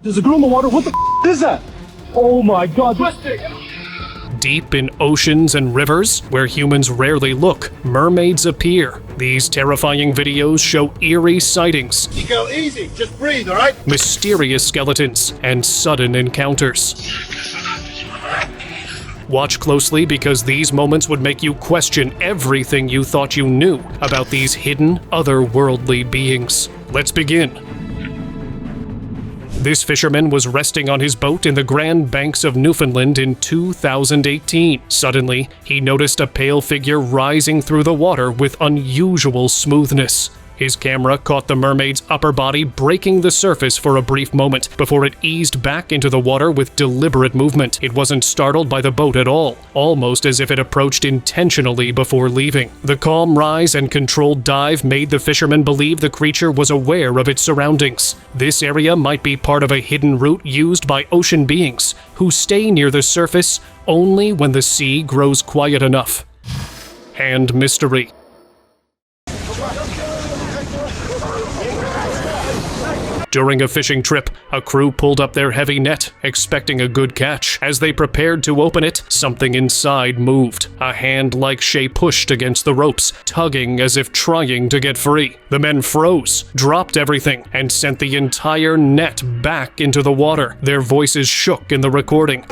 There's a girl in the water. What the is that? Oh my god. Deep in oceans and rivers, where humans rarely look, mermaids appear. These terrifying videos show eerie sightings. You go easy, just breathe, alright? Mysterious skeletons, and sudden encounters. Watch closely because these moments would make you question everything you thought you knew about these hidden, otherworldly beings. Let's begin. This fisherman was resting on his boat in the Grand Banks of Newfoundland in 2018. Suddenly, he noticed a pale figure rising through the water with unusual smoothness. His camera caught the mermaid's upper body breaking the surface for a brief moment before it eased back into the water with deliberate movement. It wasn't startled by the boat at all, almost as if it approached intentionally before leaving. The calm rise and controlled dive made the fisherman believe the creature was aware of its surroundings. This area might be part of a hidden route used by ocean beings who stay near the surface only when the sea grows quiet enough. And mystery. During a fishing trip, a crew pulled up their heavy net, expecting a good catch. As they prepared to open it, something inside moved. A hand-like shape pushed against the ropes, tugging as if trying to get free. The men froze, dropped everything, and sent the entire net back into the water. Their voices shook in the recording.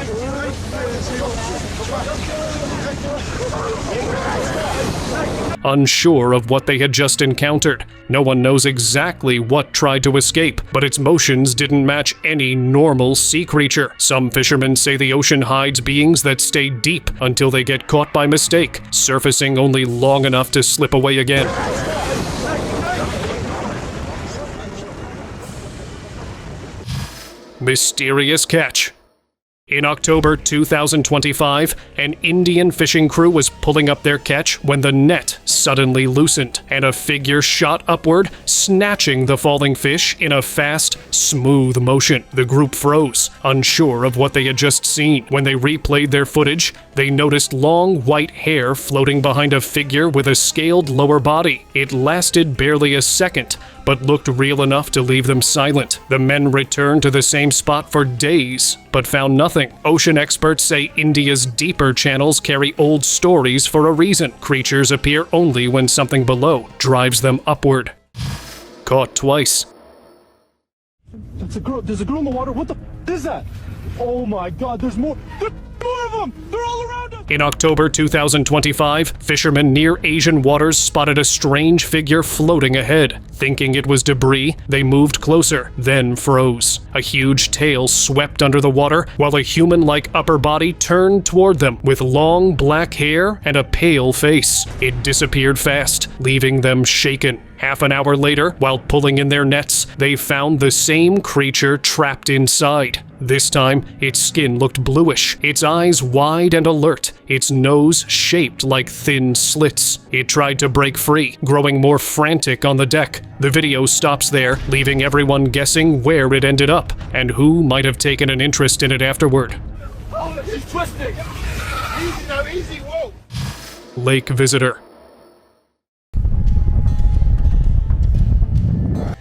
Unsure of what they had just encountered. No one knows exactly what tried to escape, but its motions didn't match any normal sea creature. Some fishermen say the ocean hides beings that stay deep until they get caught by mistake, surfacing only long enough to slip away again. Mysterious catch. In October 2025, an Indian fishing crew was pulling up their catch when the net suddenly loosened, and a figure shot upward, snatching the falling fish in a fast, smooth motion. The group froze, unsure of what they had just seen. When they replayed their footage, they noticed long white hair floating behind a figure with a scaled lower body. It lasted barely a second, but looked real enough to leave them silent. The men returned to the same spot for days, but found nothing. Ocean experts say India's deeper channels carry old stories for a reason. Creatures appear only when something below drives them upward. Caught twice. That's a girl. There's a girl in the water. What the is that? Oh my god, there's more. There's more of them! They're all around us! In October 2025, fishermen near Asian waters spotted a strange figure floating ahead. Thinking it was debris, they moved closer, then froze. A huge tail swept under the water, while a human-like upper body turned toward them with long black hair and a pale face. It disappeared fast, leaving them shaken. Half an hour later, while pulling in their nets, they found the same creature trapped inside. This time, its skin looked bluish, its eyes wide and alert, its nose shaped like thin slits. It tried to break free, growing more frantic on the deck. The video stops there, leaving everyone guessing where it ended up, and who might have taken an interest in it afterward. Oh, it's twisting! Easy now, easy, whoa! Lake visitor.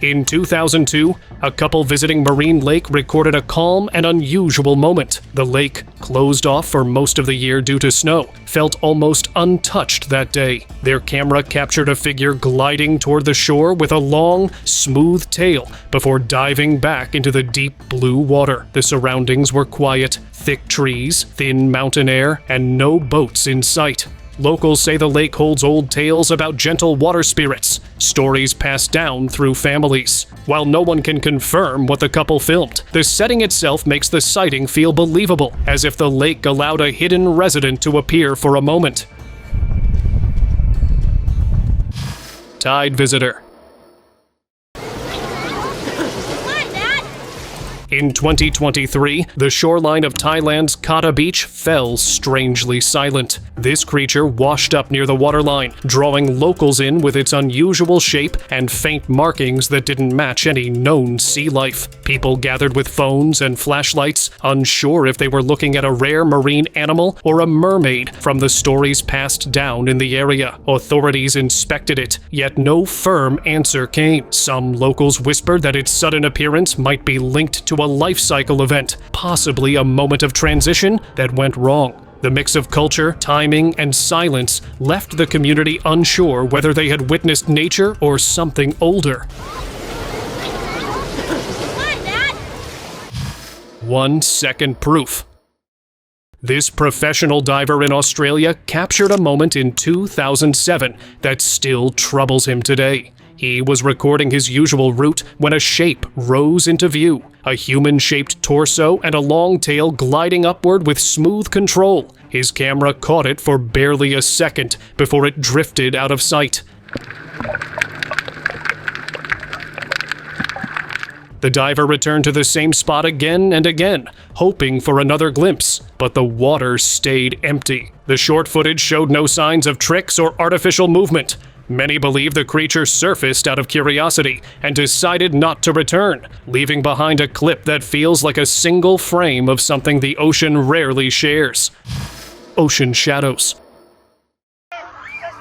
In 2002, a couple visiting Marine Lake recorded a calm and unusual moment. The lake, closed off for most of the year due to snow, felt almost untouched that day. Their camera captured a figure gliding toward the shore with a long, smooth tail before diving back into the deep blue water. The surroundings were quiet, thick trees, thin mountain air, and no boats in sight. Locals say the lake holds old tales about gentle water spirits, stories passed down through families. While no one can confirm what the couple filmed, the setting itself makes the sighting feel believable, as if the lake allowed a hidden resident to appear for a moment. Tide visitor. In 2023, the shoreline of Thailand's Kata Beach fell strangely silent. This creature washed up near the waterline, drawing locals in with its unusual shape and faint markings that didn't match any known sea life. People gathered with phones and flashlights, unsure if they were looking at a rare marine animal or a mermaid from the stories passed down in the area. Authorities inspected it, yet no firm answer came. Some locals whispered that its sudden appearance might be linked to a a life cycle event, possibly a moment of transition that went wrong. The mix of culture, timing, and silence left the community unsure whether they had witnessed nature or something older. Come on, Dad! 1 second proof. This professional diver in Australia captured a moment in 2007 that still troubles him today. He was recording his usual route when a shape rose into view, a human-shaped torso and a long tail gliding upward with smooth control. His camera caught it for barely a second before it drifted out of sight. The diver returned to the same spot again and again, hoping for another glimpse, but the water stayed empty. The short footage showed no signs of tricks or artificial movement. Many believe the creature surfaced out of curiosity and decided not to return, leaving behind a clip that feels like a single frame of something the ocean rarely shares. Ocean shadows. They're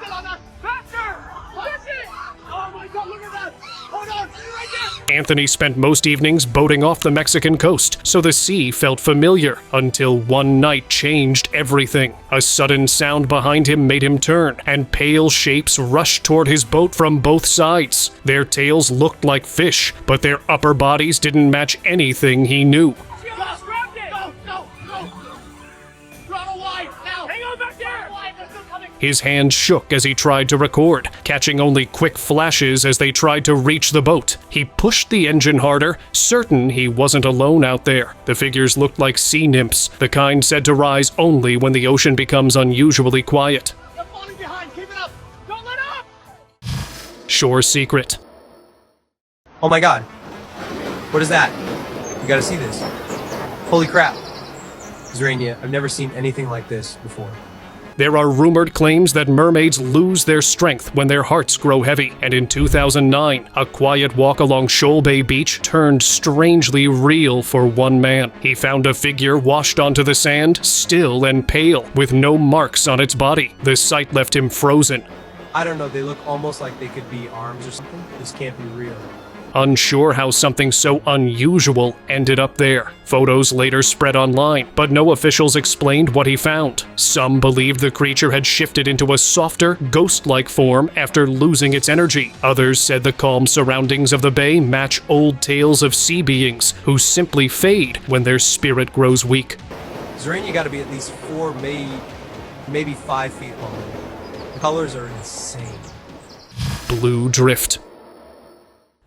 still on us! Faster! Push it! Oh my god, look at that! Hold on, right there! Anthony spent most evenings boating off the Mexican coast, so the sea felt familiar, until one night changed everything. A sudden sound behind him made him turn, and pale shapes rushed toward his boat from both sides. Their tails looked like fish, but their upper bodies didn't match anything he knew. Josh, grabbed it! Go! Throttle wide, now! Hang on back there! Wide, they're still coming! His hands shook as he tried to record, catching only quick flashes as they tried to reach the boat. He pushed the engine harder, certain he wasn't alone out there. The figures looked like sea nymphs, the kind said to rise only when the ocean becomes unusually quiet. They're falling behind, keep it up! Don't let up! Shore secret. Oh my god. What is that? You gotta see this. Holy crap. Zrania, I've never seen anything like this before. There are rumored claims that mermaids lose their strength when their hearts grow heavy, and in 2009, a quiet walk along Shoal Bay Beach turned strangely real for one man. He found a figure washed onto the sand, still and pale, with no marks on its body. The sight left him frozen. I don't know, they look almost like they could be arms or something. This can't be real. Unsure how something so unusual ended up there. Photos later spread online, but no officials explained what he found. Some believed the creature had shifted into a softer, ghost-like form after losing its energy. Others said the calm surroundings of the bay match old tales of sea beings who simply fade when their spirit grows weak. Zrania gotta be at least 4, maybe 5 feet long. The colors are insane. Blue drift.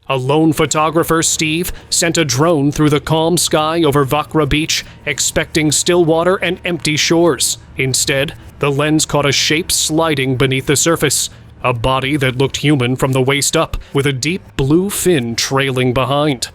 A lone photographer, Steve, sent a drone through the calm sky over Vakra Beach, expecting still water and empty shores. Instead, the lens caught a shape sliding beneath the surface, a body that looked human from the waist up, with a deep blue fin trailing behind.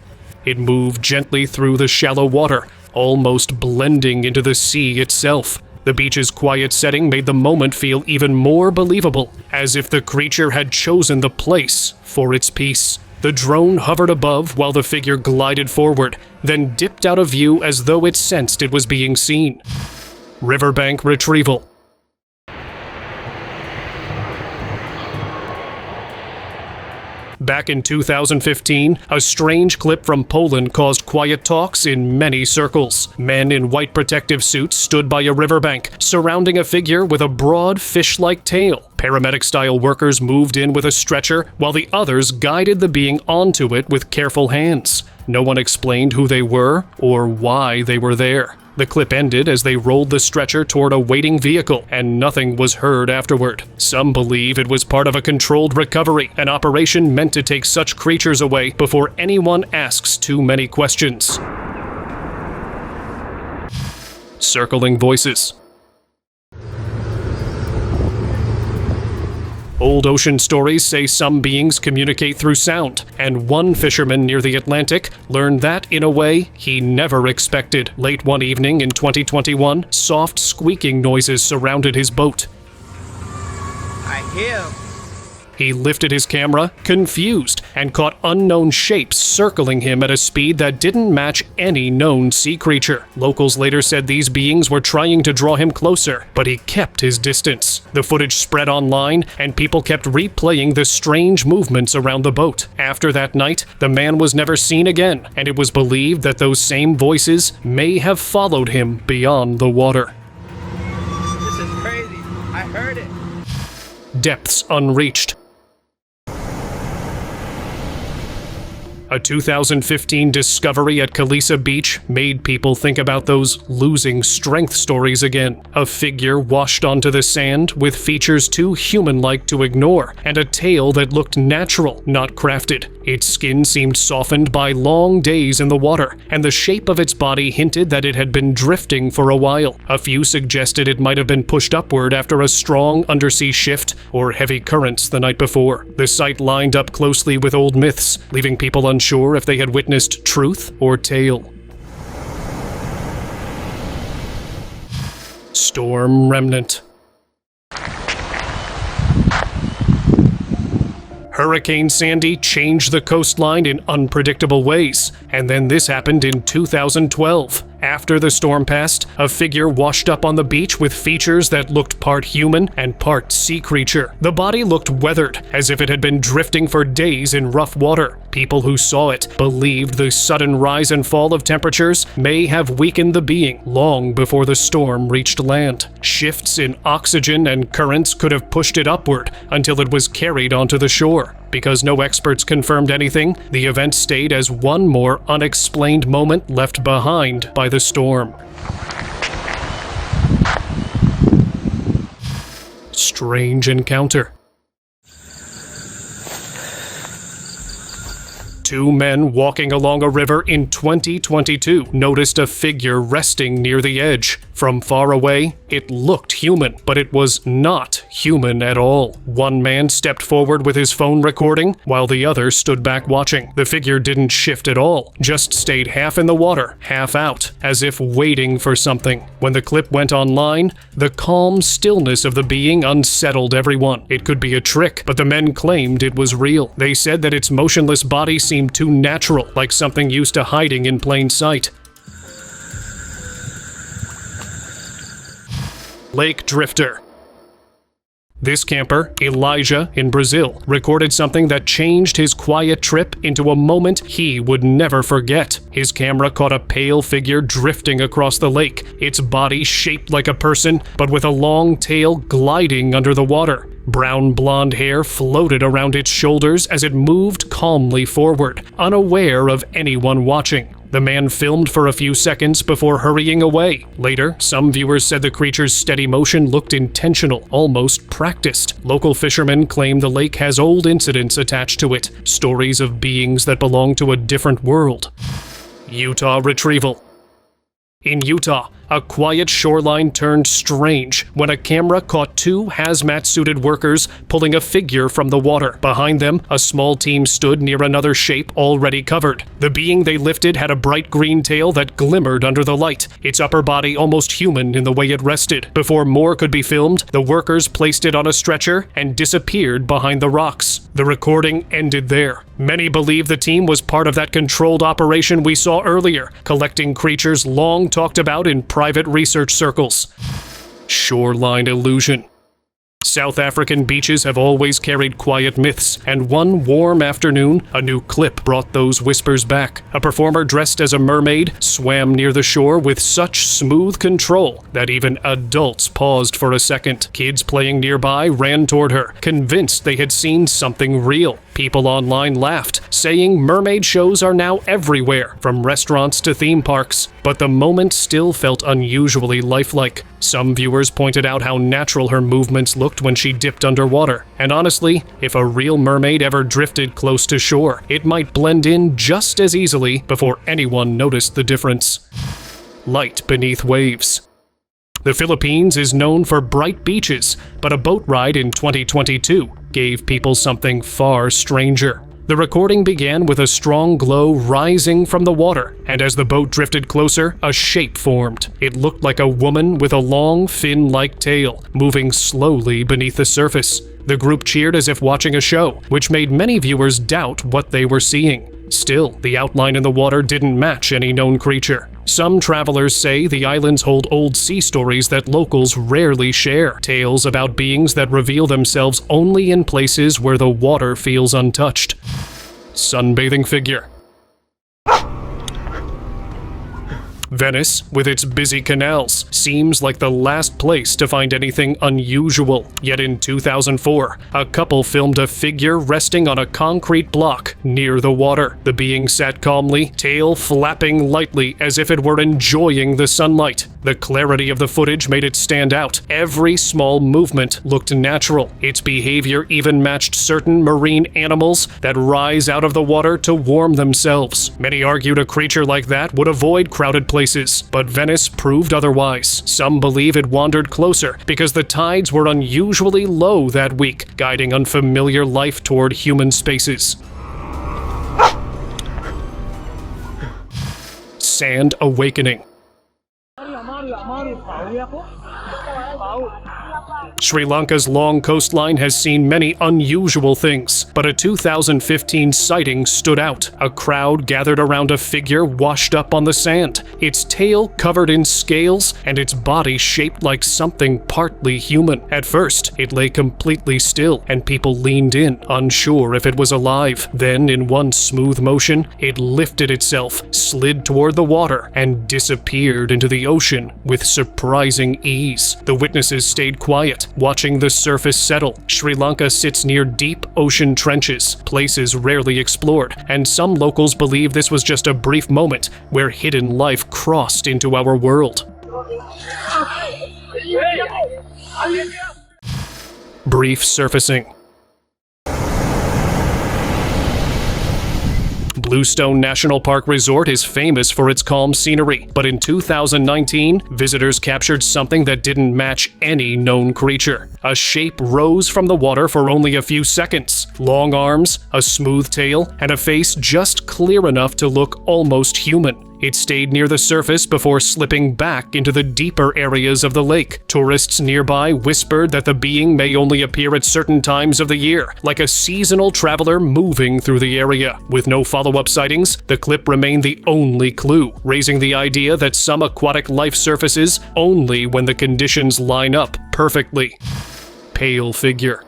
It moved gently through the shallow water, almost blending into the sea itself. The beach's quiet setting made the moment feel even more believable, as if the creature had chosen the place for its peace. The drone hovered above while the figure glided forward, then dipped out of view as though it sensed it was being seen. Riverbank retrieval. Back in 2015, a strange clip from Poland caused quiet talks in many circles. Men in white protective suits stood by a riverbank, surrounding a figure with a broad fish-like tail. Paramedic-style workers moved in with a stretcher, while the others guided the being onto it with careful hands. No one explained who they were or why they were there. The clip ended as they rolled the stretcher toward a waiting vehicle, and nothing was heard afterward. Some believe it was part of a controlled recovery, an operation meant to take such creatures away before anyone asks too many questions. Circling voices. Old ocean stories say some beings communicate through sound, and one fisherman near the Atlantic learned that in a way he never expected. Late one evening in 2021, soft squeaking noises surrounded his boat. I hear him. He lifted his camera, confused, and caught unknown shapes circling him at a speed that didn't match any known sea creature. Locals later said these beings were trying to draw him closer, but he kept his distance. The footage spread online, and people kept replaying the strange movements around the boat. After that night, the man was never seen again, and it was believed that those same voices may have followed him beyond the water. This is crazy. I heard it. Depths unreached. A 2015 discovery at Kalisa Beach made people think about those losing strength stories again. A figure washed onto the sand with features too human-like to ignore, and a tail that looked natural, not crafted. Its skin seemed softened by long days in the water, and the shape of its body hinted that it had been drifting for a while. A few suggested it might have been pushed upward after a strong undersea shift or heavy currents the night before. The site lined up closely with old myths, leaving people unsure if they had witnessed truth or tale. Storm Remnant. Hurricane Sandy changed the coastline in unpredictable ways, and then this happened in 2012. After the storm passed, a figure washed up on the beach with features that looked part human and part sea creature. The body looked weathered, as if it had been drifting for days in rough water. People who saw it believed the sudden rise and fall of temperatures may have weakened the being long before the storm reached land. Shifts in oxygen and currents could have pushed it upward until it was carried onto the shore. Because no experts confirmed anything, the event stayed as one more unexplained moment left behind by the storm. Strange encounter. Two men walking along a river in 2022 noticed a figure resting near the edge. From far away, it looked human, but it was not human at all. One man stepped forward with his phone recording, while the other stood back watching. The figure didn't shift at all, just stayed half in the water, half out, as if waiting for something. When the clip went online, the calm stillness of the being unsettled everyone. It could be a trick, but the men claimed it was real. They said that its motionless body seemed too natural, like something used to hiding in plain sight. Lake Drifter. This camper, Elijah in Brazil, recorded something that changed his quiet trip into a moment he would never forget. His camera caught a pale figure drifting across the lake, its body shaped like a person, but with a long tail gliding under the water. Brown blonde hair floated around its shoulders as it moved calmly forward, unaware of anyone watching. The man filmed for a few seconds before hurrying away. Later, some viewers said the creature's steady motion looked intentional, almost practiced. Local fishermen claim the lake has old incidents attached to it, stories of beings that belong to a different world. Utah retrieval. In Utah, a quiet shoreline turned strange when a camera caught two hazmat-suited workers pulling a figure from the water. Behind them, a small team stood near another shape already covered. The being they lifted had a bright green tail that glimmered under the light, its upper body almost human in the way it rested. Before more could be filmed, the workers placed it on a stretcher and disappeared behind the rocks. The recording ended there. Many believe the team was part of that controlled operation we saw earlier, collecting creatures long talked about in private research circles. Shoreline illusion. South African beaches have always carried quiet myths, and one warm afternoon, a new clip brought those whispers back. A performer dressed as a mermaid swam near the shore with such smooth control that even adults paused for a second. Kids playing nearby ran toward her, convinced they had seen something real. People online laughed, saying mermaid shows are now everywhere, from restaurants to theme parks. But the moment still felt unusually lifelike. Some viewers pointed out how natural her movements looked when she dipped underwater. And honestly, if a real mermaid ever drifted close to shore, it might blend in just as easily before anyone noticed the difference. Light beneath waves. The Philippines is known for bright beaches, but a boat ride in 2022 gave people something far stranger. The The recording began with a strong glow rising from the water, and as the boat drifted closer, a shape formed. It looked like a woman with a long, fin-like tail, moving slowly beneath the surface. The group cheered as if watching a show, which made many viewers doubt what they were seeing. Still, the outline in the water didn't match any known creature. Some travelers say the islands hold old sea stories that locals rarely share, tales about beings that reveal themselves only in places where the water feels untouched. Sunbathing figure. Venice, with its busy canals, seems like the last place to find anything unusual. Yet in 2004, a couple filmed a figure resting on a concrete block near the water. The being sat calmly, tail flapping lightly as if it were enjoying the sunlight. The clarity of the footage made it stand out. Every small movement looked natural. Its behavior even matched certain marine animals that rise out of the water to warm themselves. Many argued a creature like that would avoid crowded places, but Venice proved otherwise. Some believe it wandered closer because the tides were unusually low that week, guiding unfamiliar life toward human spaces. Sand awakening. Sri Lanka's long coastline has seen many unusual things, but a 2015 sighting stood out. A crowd gathered around a figure washed up on the sand, its tail covered in scales and its body shaped like something partly human. At first, it lay completely still, and people leaned in, unsure if it was alive. Then, in one smooth motion, it lifted itself, slid toward the water, and disappeared into the ocean with surprising ease. The witnesses stayed quiet, watching the surface settle. Sri Lanka sits near deep ocean trenches, places rarely explored, and some locals believe this was just a brief moment where hidden life crossed into our world. Brief surfacing. Bluestone National Park Resort is famous for its calm scenery, but in 2019, visitors captured something that didn't match any known creature. A shape rose from the water for only a few seconds. Long arms, a smooth tail, and a face just clear enough to look almost human. It stayed near the surface before slipping back into the deeper areas of the lake. Tourists nearby whispered that the being may only appear at certain times of the year, like a seasonal traveler moving through the area. With no follow-up sightings, the clip remained the only clue, raising the idea that some aquatic life surfaces only when the conditions line up perfectly. Pale figure.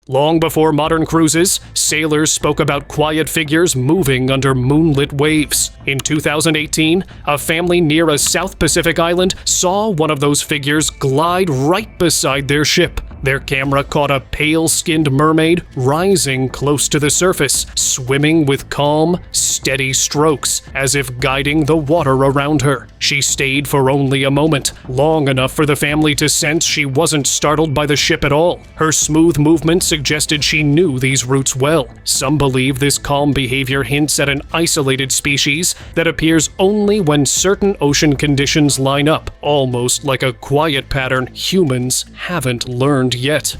Long before modern cruises, sailors spoke about quiet figures moving under moonlit waves. In 2018, a family near a South Pacific island saw one of those figures glide right beside their ship. Their camera caught a pale-skinned mermaid rising close to the surface, swimming with calm, steady strokes, as if guiding the water around her. She stayed for only a moment, long enough for the family to sense she wasn't startled by the ship at all. Her smooth movement suggested she knew these routes well. Some believe this calm behavior hints at an isolated species that appears only when certain ocean conditions line up, almost like a quiet pattern humans haven't learned yet.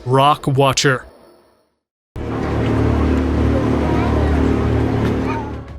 Rock Watcher.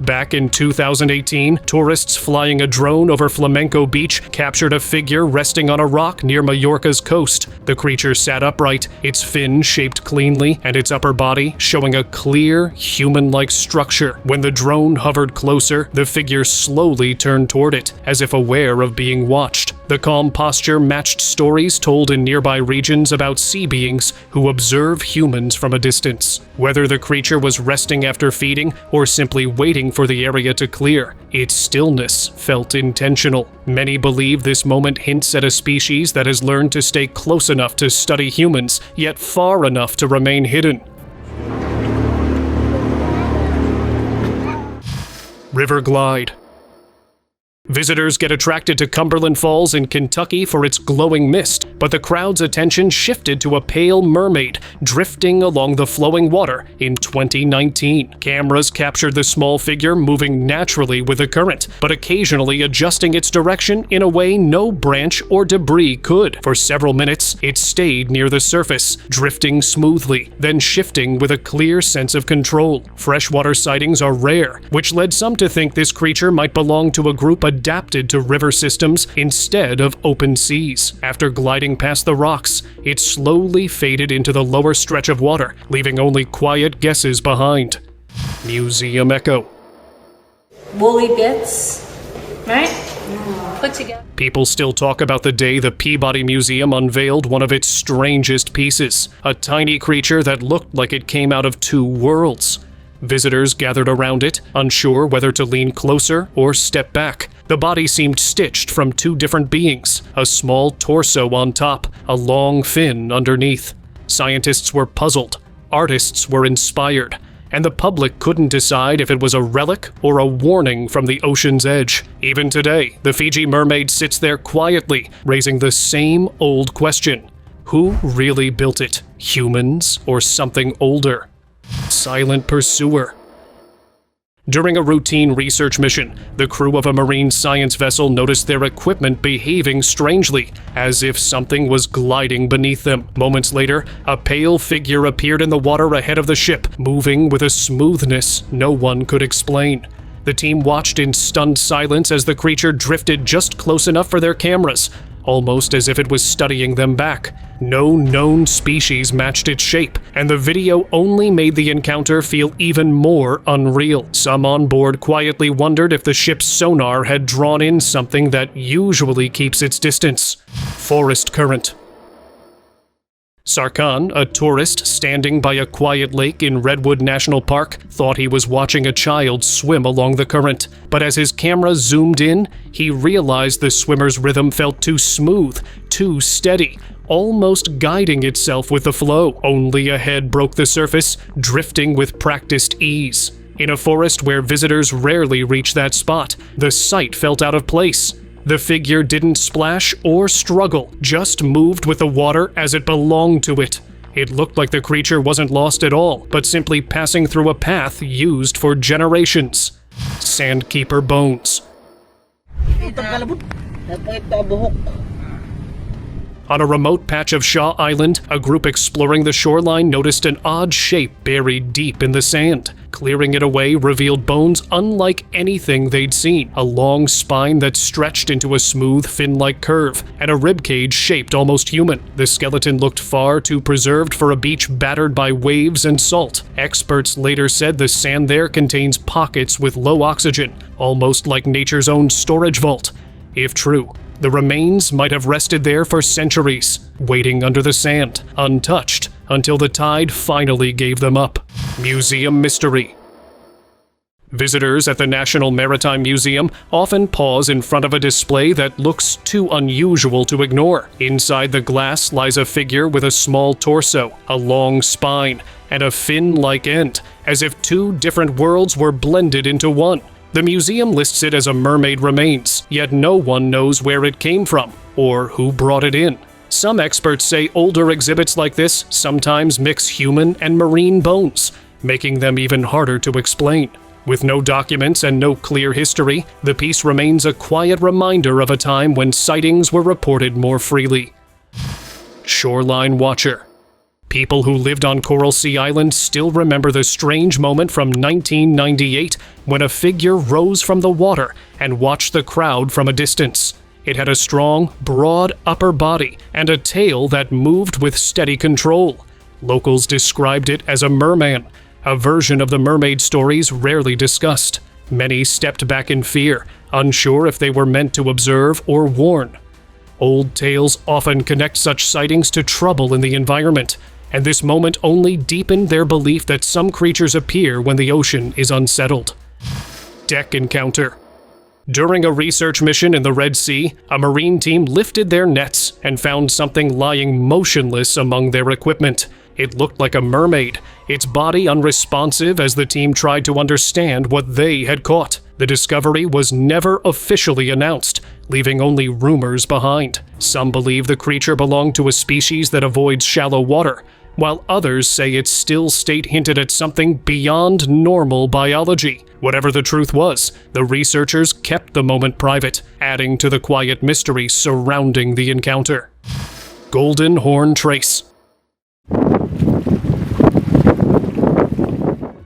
Back in 2018, tourists flying a drone over Flamenco Beach captured a figure resting on a rock near Mallorca's coast. The creature sat upright, its fin shaped cleanly, and its upper body showing a clear, human-like structure. When the drone hovered closer, the figure slowly turned toward it, as if aware of being watched. The calm posture matched stories told in nearby regions about sea beings who observe humans from a distance. Whether the creature was resting after feeding or simply waiting for the area to clear, its stillness felt intentional. Many believe this moment hints at a species that has learned to stay close enough to study humans, yet far enough to remain hidden. River Glide. Visitors get attracted to Cumberland Falls in Kentucky for its glowing mist, but the crowd's attention shifted to a pale mermaid drifting along the flowing water in 2019. Cameras captured the small figure moving naturally with the current, but occasionally adjusting its direction in a way no branch or debris could. For several minutes, it stayed near the surface, drifting smoothly, then shifting with a clear sense of control. Freshwater sightings are rare, which led some to think this creature might belong to a group adapted to river systems instead of open seas. After gliding past the rocks, it slowly faded into the lower stretch of water, leaving only quiet guesses behind. Museum echo. Woolly bits, right? Put together. People still talk about the day the Peabody Museum unveiled one of its strangest pieces, a tiny creature that looked like it came out of two worlds. Visitors gathered around it, unsure whether to lean closer or step back. The body seemed stitched from two different beings, a small torso on top, a long fin underneath. Scientists were puzzled, artists were inspired, and the public couldn't decide if it was a relic or a warning from the ocean's edge. Even today, the Fiji mermaid sits there quietly, raising the same old question. Who really built it? Humans or something older? Silent pursuer. During a routine research mission, the crew of a marine science vessel noticed their equipment behaving strangely, as if something was gliding beneath them. Moments later, a pale figure appeared in the water ahead of the ship, moving with a smoothness no one could explain. The team watched in stunned silence as the creature drifted just close enough for their cameras, almost as if it was studying them back. No known species matched its shape, and the video only made the encounter feel even more unreal. Some on board quietly wondered if the ship's sonar had drawn in something that usually keeps its distance. Forest current. Sarkhan, a tourist standing by a quiet lake in Redwood National Park, thought he was watching a child swim along the current. But as his camera zoomed in, he realized the swimmer's rhythm felt too smooth, too steady, almost guiding itself with the flow. Only a head broke the surface, drifting with practiced ease. In a forest where visitors rarely reach that spot, the sight felt out of place. The figure didn't splash or struggle, just moved with the water as it belonged to it. It looked like the creature wasn't lost at all, but simply passing through a path used for generations. Sandkeeper bones. On a remote patch of Shaw Island, a group exploring the shoreline noticed an odd shape buried deep in the sand. Clearing it away revealed bones unlike anything they'd seen, a long spine that stretched into a smooth fin-like curve, and a ribcage shaped almost human. The skeleton looked far too preserved for a beach battered by waves and salt. Experts later said the sand there contains pockets with low oxygen, almost like nature's own storage vault. If true, the remains might have rested there for centuries, waiting under the sand, untouched, until the tide finally gave them up. Museum mystery. Visitors at the National Maritime Museum often pause in front of a display that looks too unusual to ignore. Inside the glass lies a figure with a small torso, a long spine, and a fin-like end, as if two different worlds were blended into one. The museum lists it as a mermaid remains, yet no one knows where it came from or who brought it in. Some experts say older exhibits like this sometimes mix human and marine bones, making them even harder to explain. With no documents and no clear history, the piece remains a quiet reminder of a time when sightings were reported more freely. Shoreline watcher. People who lived on Coral Sea Island still remember the strange moment from 1998 when a figure rose from the water and watched the crowd from a distance. It had a strong, broad upper body and a tail that moved with steady control. Locals described it as a merman, a version of the mermaid stories rarely discussed. Many stepped back in fear, unsure if they were meant to observe or warn. Old tales often connect such sightings to trouble in the environment, and this moment only deepened their belief that some creatures appear when the ocean is unsettled. Deck encounter. During a research mission in the Red Sea, a marine team lifted their nets and found something lying motionless among their equipment. It looked like a mermaid, its body unresponsive as the team tried to understand what they had caught. The discovery was never officially announced, leaving only rumors behind. Some believe the creature belonged to a species that avoids shallow water, while others say its still state hinted at something beyond normal biology. Whatever the truth was, the researchers kept the moment private, adding to the quiet mystery surrounding the encounter. Golden Horn Trace.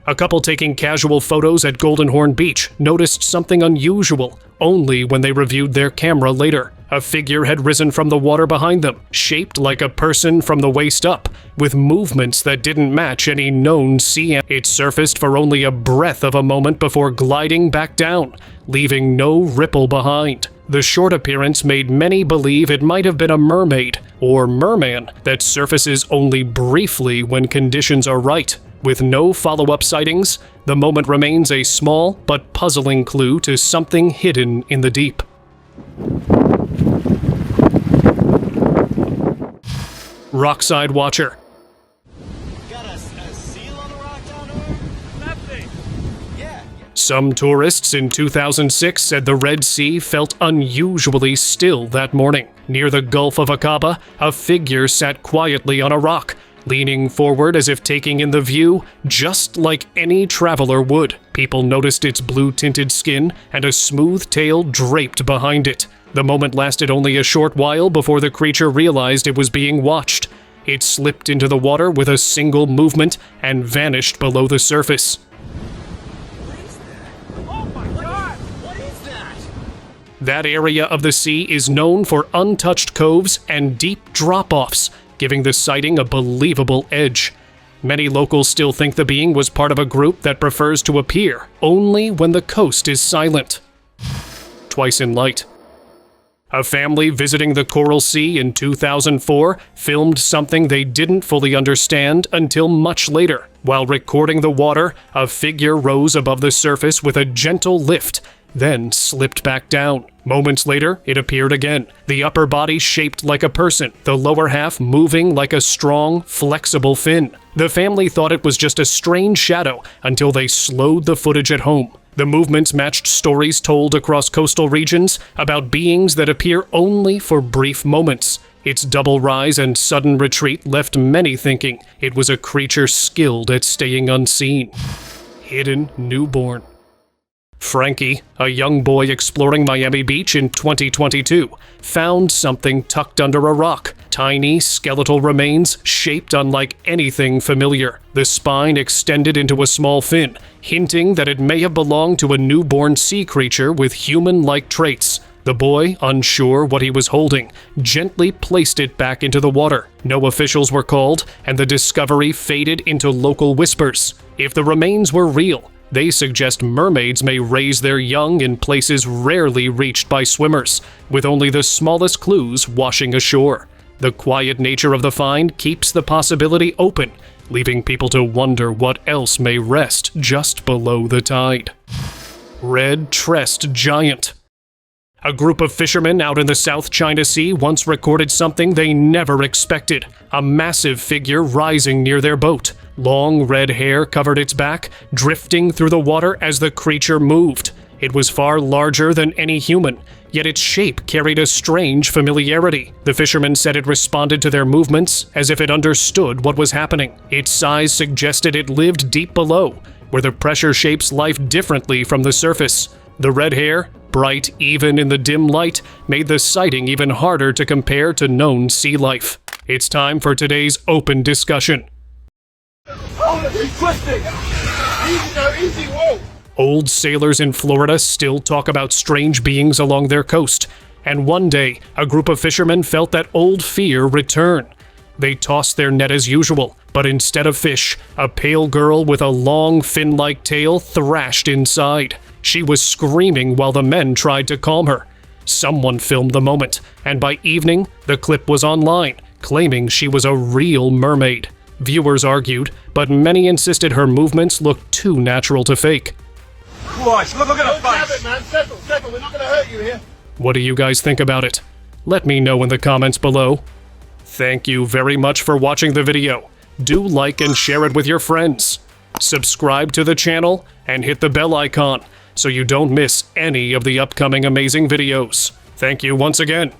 A couple taking casual photos at Golden Horn Beach noticed something unusual only when they reviewed their camera later. A figure had risen from the water behind them, shaped like a person from the waist up, with movements that didn't match any known sea. It surfaced for only a breath of a moment before gliding back down, leaving no ripple behind. The short appearance made many believe it might have been a mermaid, or merman, that surfaces only briefly when conditions are right. With no follow-up sightings, the moment remains a small but puzzling clue to something hidden in the deep. Rockside Watcher. Got a seal on the rock down there? Nothing. Yeah. Some tourists in 2006 said the Red Sea felt unusually still that morning. Near the Gulf of Aqaba, a figure sat quietly on a rock, leaning forward as if taking in the view, just like any traveler would. People noticed its blue-tinted skin and a smooth tail draped behind it. The moment lasted only a short while before the creature realized it was being watched. It slipped into the water with a single movement and vanished below the surface. Oh my God! What is that? That area of the sea is known for untouched coves and deep drop-offs, giving the sighting a believable edge. Many locals still think the being was part of a group that prefers to appear only when the coast is silent. Twice in light. A family visiting the Coral Sea in 2004 filmed something they didn't fully understand until much later. While recording the water, a figure rose above the surface with a gentle lift, then slipped back down. Moments later, it appeared again, the upper body shaped like a person, the lower half moving like a strong, flexible fin. The family thought it was just a strange shadow until they slowed the footage at home. The movements matched stories told across coastal regions about beings that appear only for brief moments. Its double rise and sudden retreat left many thinking it was a creature skilled at staying unseen. Hidden newborn. Frankie, a young boy exploring Miami Beach in 2022, found something tucked under a rock. Tiny, skeletal remains shaped unlike anything familiar. The spine extended into a small fin, hinting that it may have belonged to a newborn sea creature with human-like traits. The boy, unsure what he was holding, gently placed it back into the water. No officials were called, and the discovery faded into local whispers. If the remains were real, they suggest mermaids may raise their young in places rarely reached by swimmers, with only the smallest clues washing ashore. The quiet nature of the find keeps the possibility open, leaving people to wonder what else may rest just below the tide. Red-tressed giant. A group of fishermen out in the South China Sea once recorded something they never expected: a massive figure rising near their boat. Long red hair covered its back, drifting through the water as the creature moved. It was far larger than any human, yet its shape carried a strange familiarity. The fishermen said it responded to their movements as if it understood what was happening. Its size suggested it lived deep below, where the pressure shapes life differently from the surface. The red hair, bright even in the dim light, made the sighting even harder to compare to known sea life. It's time for today's open discussion. Oh, he's twisting! Easy now, easy, whoa! Old sailors in Florida still talk about strange beings along their coast, and one day, a group of fishermen felt that old fear return. They tossed their net as usual, but instead of fish, a pale girl with a long fin-like tail thrashed inside. She was screaming while the men tried to calm her. Someone filmed the moment, and by evening, the clip was online, claiming she was a real mermaid. Viewers argued, but many insisted her movements looked too natural to fake. Watch, look at the face! It, man. Settle, we're not gonna hurt you here. What do you guys think about it? Let me know in the comments below. Thank you very much for watching the video. do like and share it with your friends. Subscribe to the channel and hit the bell icon so you don't miss any of the upcoming amazing videos. Thank you once again.